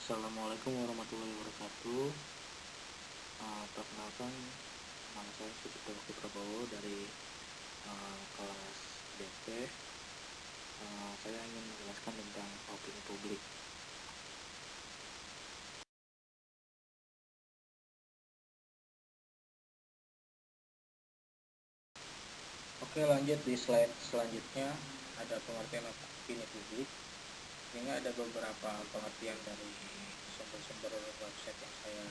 Assalamualaikum warahmatullahi wabarakatuh. Perkenalkan, nama saya Sucipto Bakti Prabowo dari kelas DP. Saya ingin menjelaskan tentang opini publik. Oke, lanjut di slide selanjutnya ada pengertian opini publik. Ini ada beberapa pengertian dari sumber-sumber website yang saya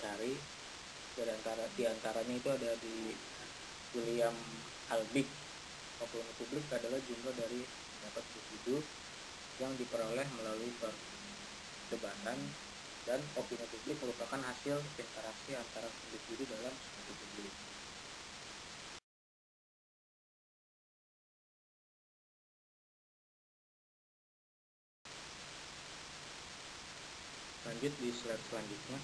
cari. Di antaranya itu ada di William Albig. Opini publik adalah jumlah dari pendapat individu yang diperoleh melalui perdebatan, dan opini publik merupakan hasil interaksi antara individu dalam suatu publik. Lanjut di slide selanjutnya.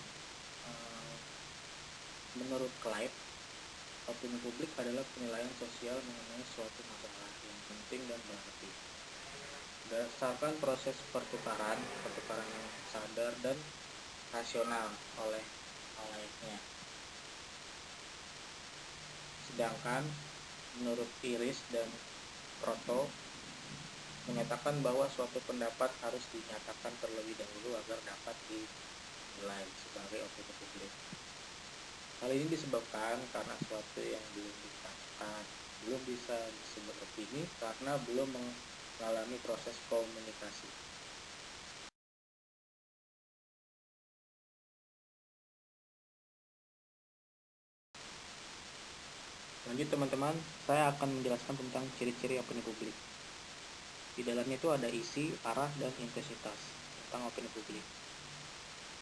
Menurut Clyde, opini publik adalah penilaian sosial mengenai suatu masalah yang penting dan berarti berdasarkan proses pertukaran yang sadar dan rasional oleh halayak. Sedangkan menurut Iris dan Proto menyatakan bahwa suatu pendapat harus dinyatakan terlebih dahulu agar dapat dinilai sebagai opini publik. Hal ini disebabkan karena suatu yang belum dikatakan belum bisa disebut opini karena belum mengalami proses komunikasi. Lanjut teman-teman, saya akan menjelaskan tentang ciri-ciri opini publik. Di dalamnya itu ada isi, arah, dan intensitas tentang opini publik.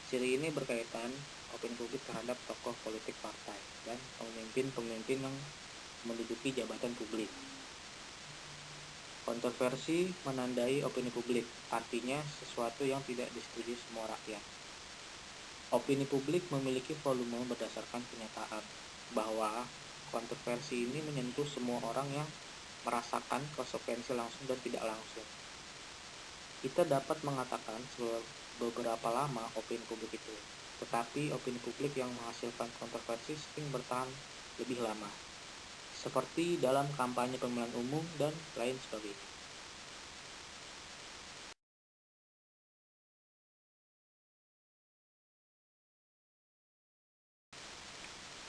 Ciri ini berkaitan opini publik terhadap tokoh politik partai dan pemimpin-pemimpin yang menduduki jabatan publik. Kontroversi menandai opini publik, artinya sesuatu yang tidak disetujui semua rakyat. Opini publik memiliki volume berdasarkan kenyataan bahwa kontroversi ini menyentuh semua orang yang merasakan konsekuensi langsung dan tidak langsung. Kita dapat mengatakan beberapa lama opini publik itu, tetapi opini publik yang menghasilkan kontroversi sering bertahan lebih lama, seperti dalam kampanye pemilihan umum dan lain sebagainya.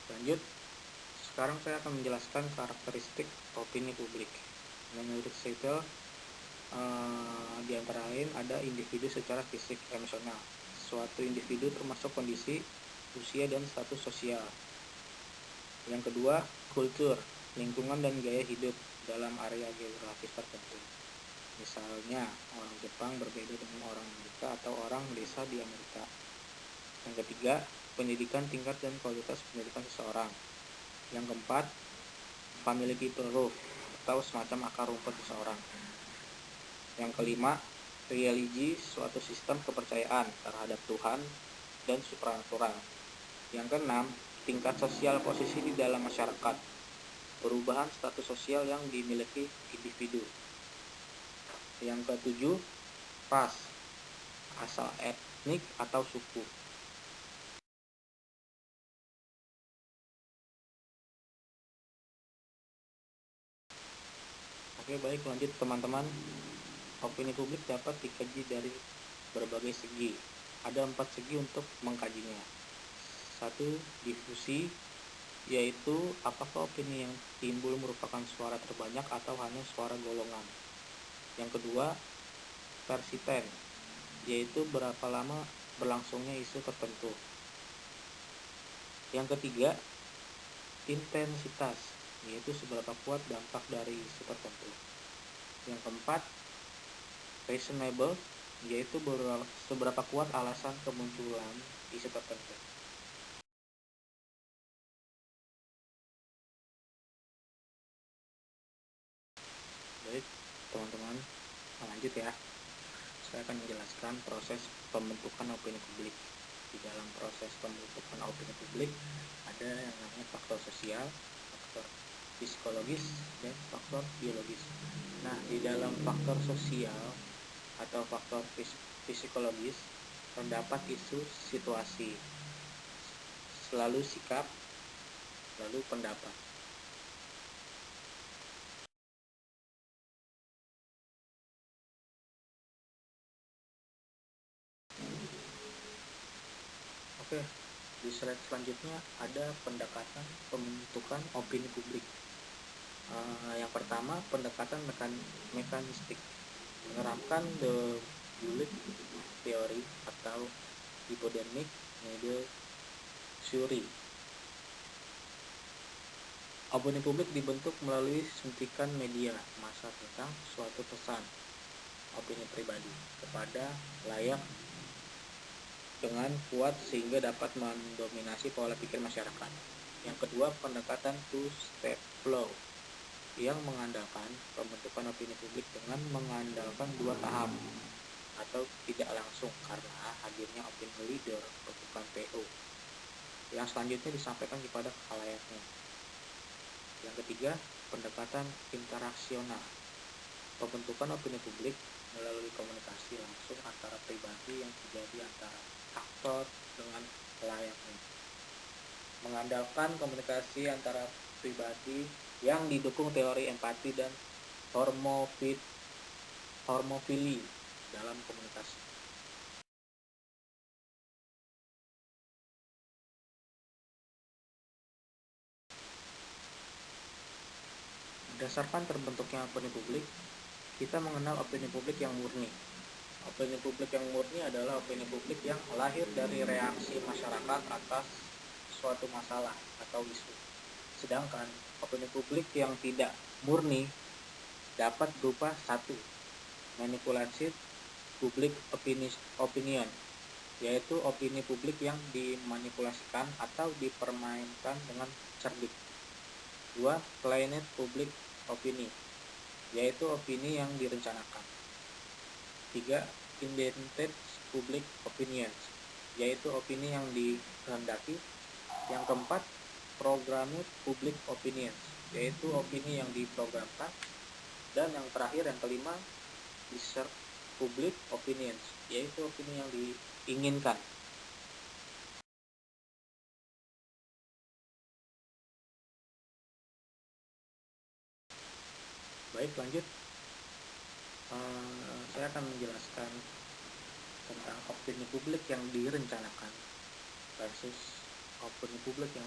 Lanjut, sekarang saya akan menjelaskan karakteristik opini publik. Menurut Seipel, di antara lain ada individu secara fisik emosional. Suatu individu termasuk kondisi, usia, dan status sosial. Yang kedua, kultur, lingkungan dan gaya hidup dalam area geografis tertentu. Misalnya, orang Jepang berbeda dengan orang Amerika atau orang desa di Amerika. Yang ketiga, pendidikan, tingkat dan kualitas pendidikan seseorang. Yang keempat, family people roof atau semacam akar rumput seseorang. Yang kelima, religi, suatu sistem kepercayaan terhadap Tuhan dan supranatural. Yang keenam, tingkat sosial posisi di dalam masyarakat, perubahan status sosial yang dimiliki individu. Yang ketujuh, ras, asal etnik atau suku. Oke, baik, lanjut teman-teman. Opini publik dapat dikaji dari berbagai segi. Ada 4 segi untuk mengkajinya. 1. Difusi, yaitu apakah opini yang timbul merupakan suara terbanyak atau hanya suara golongan. Yang kedua, persisten, yaitu berapa lama berlangsungnya isu tertentu. Yang ketiga, intensitas, yaitu seberapa kuat dampak dari isu tertentu. Yang keempat, reasonable, yaitu seberapa kuat alasan kemunculan isu tertentu. Baik teman-teman, lanjut ya. Saya akan menjelaskan proses pembentukan opini publik. Di dalam proses pembentukan opini publik ada yang namanya faktor sosial, faktor psikologis, dan faktor biologis. Nah, di dalam faktor sosial atau faktor psikologis, terdapat isu situasi, selalu sikap, lalu pendapat. Oke, di slide selanjutnya ada pendekatan pembentukan opini publik. Yang pertama, pendekatan mekanistik, menerapkan the Bullitt Theory atau hypodermic needle theory. Opini publik dibentuk melalui suntikan media massa tentang suatu pesan opini pribadi kepada layak dengan kuat sehingga dapat mendominasi pola pikir masyarakat. Yang kedua, pendekatan two-step flow yang mengandalkan pembentukan opini publik dengan mengandalkan dua tahap atau tidak langsung karena hadirnya opinion leader bukan PO yang selanjutnya disampaikan kepada khalayaknya. Yang ketiga, pendekatan interaksional, pembentukan opini publik melalui komunikasi langsung antara pribadi yang terjadi antara aktor dengan khalayaknya, mengandalkan komunikasi antara pribadi yang didukung teori empati dan hormofili dalam komunikasi. Berdasarkan terbentuknya opini publik, kita mengenal opini publik yang murni. Opini publik yang murni adalah opini publik yang lahir dari reaksi masyarakat atas suatu masalah atau isu. Sedangkan opini publik yang tidak murni dapat berupa satu, manipulasi public opinion, yaitu opini publik yang dimanipulasikan atau dipermainkan dengan cerdik. Dua, planned public opini, yaitu opini yang direncanakan. Tiga, intended public opinions, yaitu opini yang dikehendaki. Yang keempat, programmed public opinions, yaitu opini yang diprogramkan. Dan yang terakhir, yang kelima, deserved public opinions, yaitu opini yang diinginkan. Baik, lanjut. Saya akan menjelaskan tentang opini publik yang direncanakan versus opini publik yang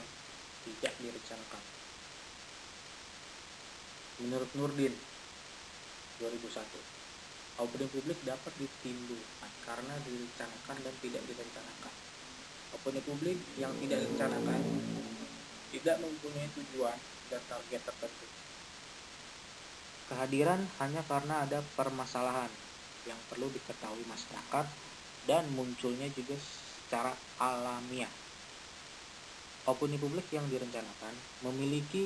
tidak direncanakan. Menurut Nurdin 2001, opini publik dapat ditimbulkan karena direncanakan dan tidak direncanakan. Opini publik yang tidak direncanakan tidak mempunyai tujuan dan target tertentu. Kehadiran hanya karena ada permasalahan yang perlu diketahui masyarakat dan munculnya juga secara alamiah. Opini publik yang direncanakan memiliki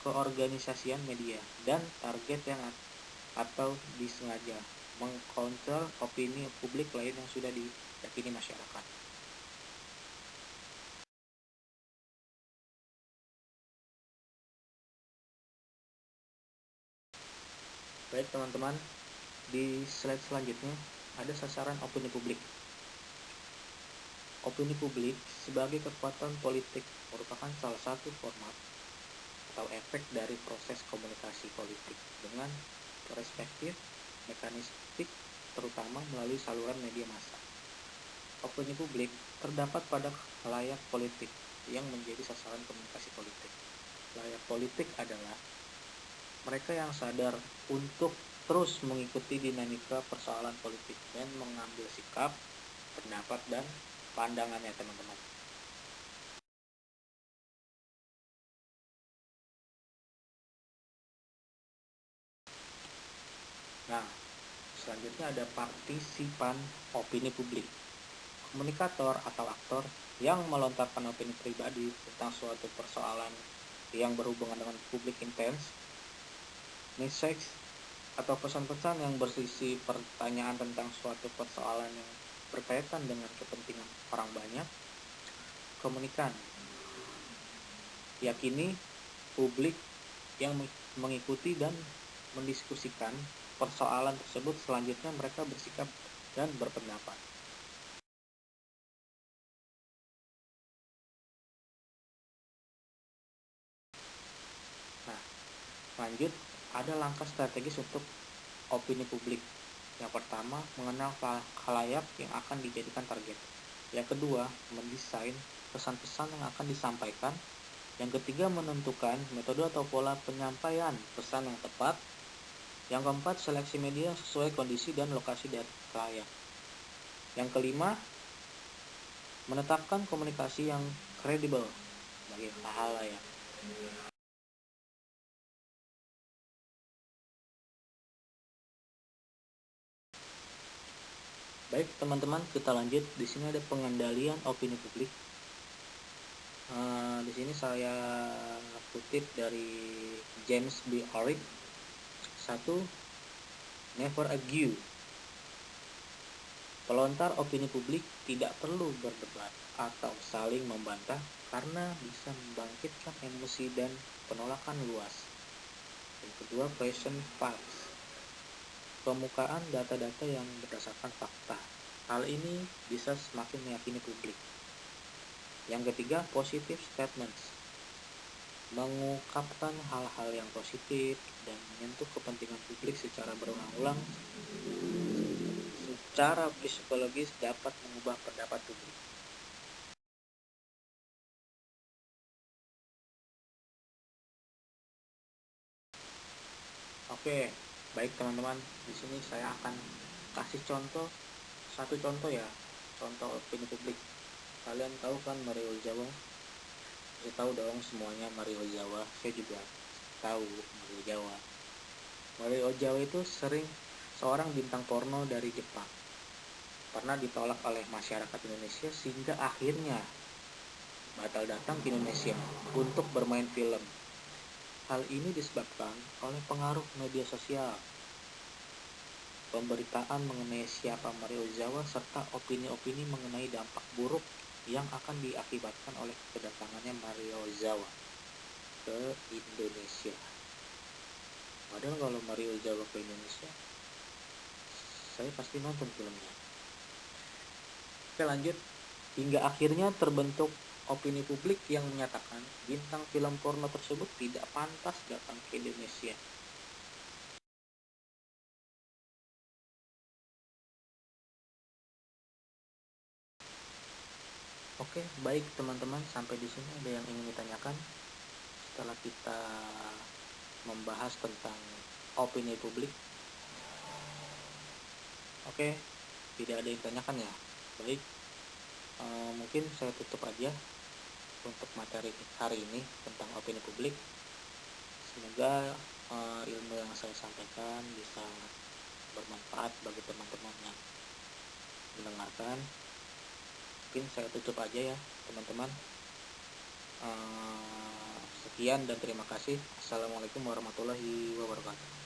keorganisasian media dan target yang atau disengaja mengkontrol opini publik lain yang sudah diyakini masyarakat. Baik teman-teman, di slide selanjutnya ada sasaran opini publik. Opini publik sebagai kekuatan politik merupakan salah satu format atau efek dari proses komunikasi politik dengan perspektif mekanistik terutama melalui saluran media massa. Opini publik terdapat pada khalayak politik yang menjadi sasaran komunikasi politik. Khalayak politik adalah mereka yang sadar untuk terus mengikuti dinamika persoalan politik dan mengambil sikap, pendapat, dan pandangannya teman-teman. Nah, selanjutnya ada partisipan opini publik. Komunikator atau aktor yang melontarkan opini pribadi tentang suatu persoalan yang berhubungan dengan publik intens, message atau pesan-pesan yang bersisi pertanyaan tentang suatu persoalan yang berkaitan dengan kepentingan orang banyak. Komunikan, yakini publik yang mengikuti dan mendiskusikan persoalan tersebut, selanjutnya mereka bersikap dan berpendapat. Nah, lanjut, ada langkah strategis untuk opini publik. Yang pertama, mengenal khalayak yang akan dijadikan target. Yang kedua, mendesain pesan-pesan yang akan disampaikan. Yang ketiga, menentukan metode atau pola penyampaian pesan yang tepat. Yang keempat, seleksi media sesuai kondisi dan lokasi dari khalayak. Yang kelima, menetapkan komunikasi yang kredibel bagi khalayak. Baik teman-teman, kita lanjut. Di sini ada pengendalian opini publik. Di sini saya kutip dari James B. Orrick. 1. Never argue. Pelontar opini publik tidak perlu berdebat atau saling membantah karena bisa membangkitkan emosi dan penolakan luas. Yang kedua, present facts. Pemukaan data-data yang berdasarkan fakta. Hal ini bisa semakin meyakini publik. Yang ketiga, positive statements. Mengungkapkan hal-hal yang positif dan menyentuh kepentingan publik secara berulang-ulang secara psikologis dapat mengubah pendapat publik. Oke, baik teman-teman, di sini saya akan kasih satu contoh ya, contoh opini publik. Kalian tahu kan Mario Ozawa? Saya tahu dong semuanya Mario Ozawa. Saya juga tahu Mario Ozawa. Mario Ozawa itu seorang bintang porno dari Jepang. Pernah ditolak oleh masyarakat Indonesia sehingga akhirnya batal datang ke Indonesia untuk bermain film. Hal ini disebabkan oleh pengaruh media sosial, pemberitaan mengenai siapa Mario Ozawa, serta opini-opini mengenai dampak buruk yang akan diakibatkan oleh kedatangannya Mario Ozawa ke Indonesia. Padahal kalau Mario Ozawa ke Indonesia, saya pasti nonton filmnya. Oke, lanjut. Hingga akhirnya terbentuk opini publik yang menyatakan bintang film porno tersebut tidak pantas datang ke Indonesia. Oke, baik teman-teman, sampai di sini ada yang ingin ditanyakan setelah kita membahas tentang opini publik? Oke, tidak ada yang ditanyakan ya. Baik, mungkin saya tutup aja untuk materi hari ini tentang opini publik. Semoga ilmu yang saya sampaikan bisa bermanfaat bagi teman-teman yang mendengarkan. Mungkin saya tutup aja ya teman-teman. Sekian dan terima kasih. Assalamualaikum warahmatullahi wabarakatuh.